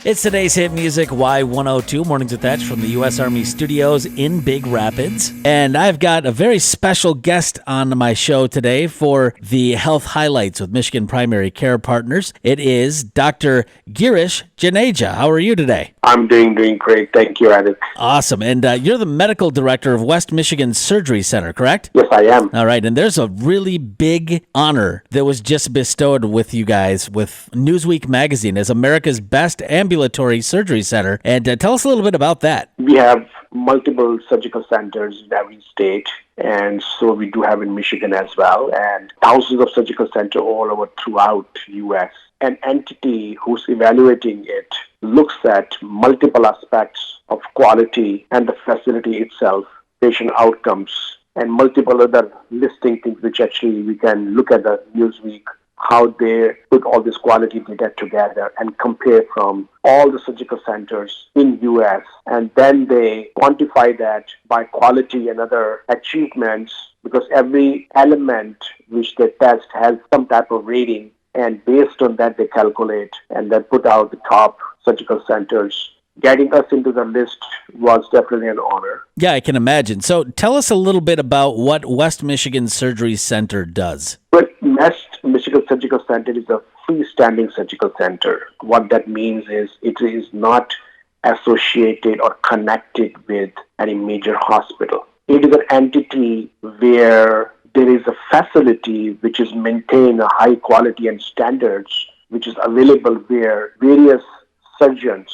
It's today's hit music, Y102, Mornings with Etch from the U.S. Army Studios in Big Rapids. And I've got a very special guest on my show today for the Health Highlights with Michigan Primary Care Partners. It is Dr. Girish Juneja. How are you today? I'm doing great. Thank you, Alex. Awesome. And you're the medical director of West Michigan Surgery Center, correct? Yes, I am. All right. And there's a really big honor that was just bestowed with you guys with Newsweek magazine as America's best ambulatory surgery center. And tell us a little bit about that. We have multiple surgical centers in every state, and so we do have in Michigan as well, and thousands of surgical centers all over throughout U.S. An entity who's evaluating it looks at multiple aspects of quality and the facility itself, patient outcomes, and multiple other listing things which actually we can look at the Newsweek, how they put all this quality data together and compare from all the surgical centers in U.S. And then they quantify that by quality and other achievements, because every element which they test has some type of rating. And based on that, they calculate and then put out the top surgical centers. Getting us into the list was definitely an honor. Yeah, I can imagine. So tell us a little bit about what West Michigan Surgery Center does. Well, West Michigan Surgical Center is a freestanding surgical center. What that means is it is not associated or connected with any major hospital. It is an entity where there is a facility which is maintained a high quality and standards, which is available where various surgeons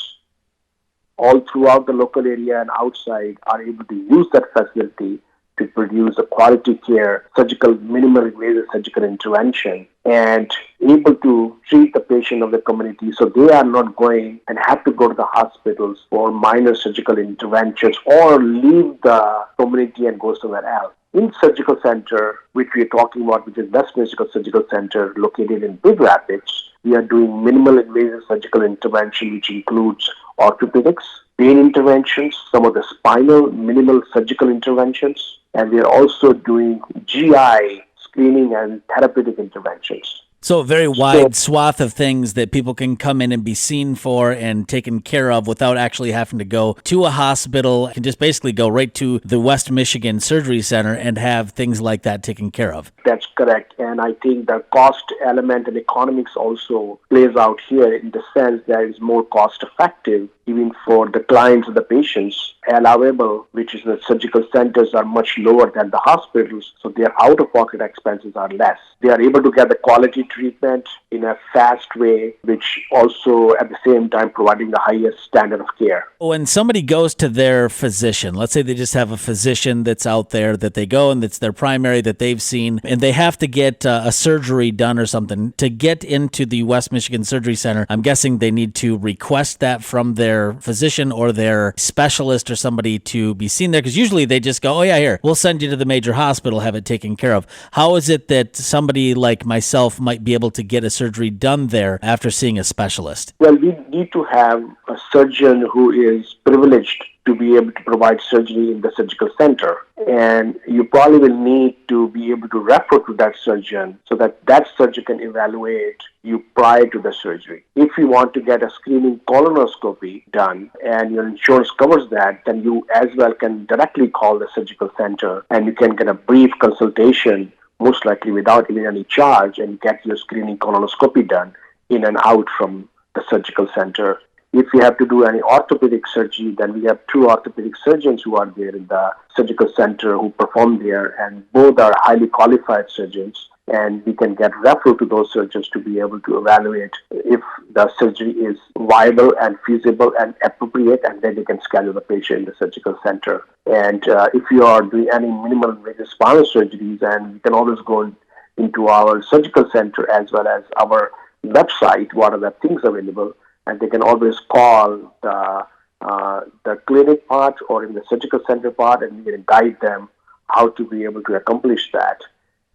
all throughout the local area and outside are able to use that facility to produce a quality care, surgical, minimal invasive surgical intervention, and able to treat the patient of the community so they are not going and have to go to the hospitals for minor surgical interventions or leave the community and go somewhere else. In surgical center, which we are talking about, which is West Michigan Surgical Center located in Big Rapids, we are doing minimal invasive surgical intervention, which includes orthopedics, pain interventions, some of the spinal minimal surgical interventions, and we are also doing GI screening and therapeutic interventions. So a very wide swath of things that people can come in and be seen for and taken care of without actually having to go to a hospital. You can just basically go right to the West Michigan Surgery Center and have things like that taken care of. That's correct. And I think the cost element and economics also plays out here in the sense that it's more cost effective even for the clients and the patients. Allowable, which is the surgical centers, are much lower than the hospitals, so their out-of-pocket expenses are less. They are able to get the quality treatment in a fast way, which also at the same time providing the highest standard of care. When somebody goes to their physician, let's say they just have a physician that's out there that they go and that's their primary that they've seen, and they have to get a surgery done or something to get into the West Michigan Surgery Center, I'm guessing they need to request that from their physician or their specialist or somebody to be seen there, because usually they just go, oh yeah, here, we'll send you to the major hospital, have it taken care of. How is it that somebody like myself might be able to get a surgery done there after seeing a specialist? Well, we need to have a surgeon who is privileged to be able to provide surgery in the surgical center. And you probably will need to be able to refer to that surgeon so that that surgeon can evaluate you prior to the surgery. If you want to get a screening colonoscopy done and your insurance covers that, then you as well can directly call the surgical center and you can get a brief consultation, most likely without even any charge, and get your screening colonoscopy done in and out from the surgical center. If you have to do any orthopedic surgery, then we have two orthopedic surgeons who are there in the surgical center who perform there, and both are highly qualified surgeons, and we can get referral to those surgeons to be able to evaluate if the surgery is viable and feasible and appropriate, and then they can schedule the patient in the surgical center. And if you are doing any minimal invasive spinal surgeries, and you can always go into our surgical center as well as our website, what are the things available, and they can always call the clinic part or in the surgical center part, and we can guide them how to be able to accomplish that.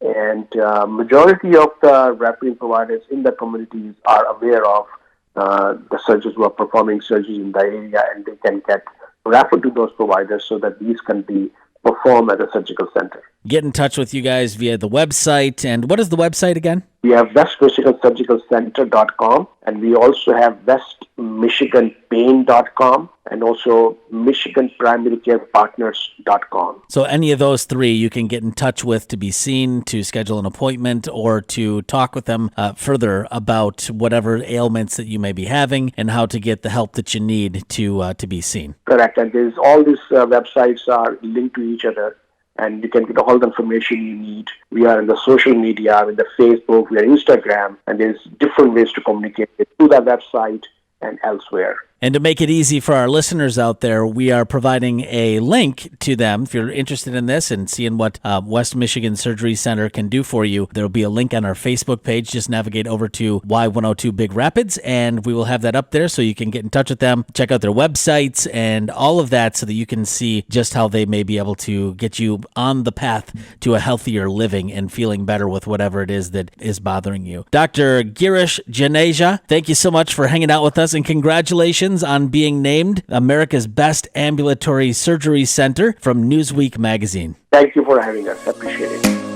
And majority of the referring providers in the communities are aware of the surgeons who are performing surgeries in the area, and they can get referred to those providers so that these can be performed at a surgical center. Get in touch with you guys via the website. And what is the website again? We have westmichigansurgicalcenter.com, and we also have westmichiganpain.com, and also michiganprimarycarepartners.com. So any of those three you can get in touch with to be seen, to schedule an appointment, or to talk with them further about whatever ailments that you may be having and how to get the help that you need to be seen. Correct. And there's all these websites are linked to each other, and you can get all the information you need. We are in the social media, in the Facebook, we are Instagram, and there's different ways to communicate through that website and elsewhere. And to make it easy for our listeners out there, we are providing a link to them. If you're interested in this and seeing what West Michigan Surgery Center can do for you, there will be a link on our Facebook page. Just navigate over to Y102 Big Rapids, and we will have that up there so you can get in touch with them, check out their websites and all of that so that you can see just how they may be able to get you on the path to a healthier living and feeling better with whatever it is that is bothering you. Dr. Girish Juneja, thank you so much for hanging out with us, and congratulations on being named America's Best Ambulatory Surgery Center from Newsweek magazine. Thank you for having us. I appreciate it.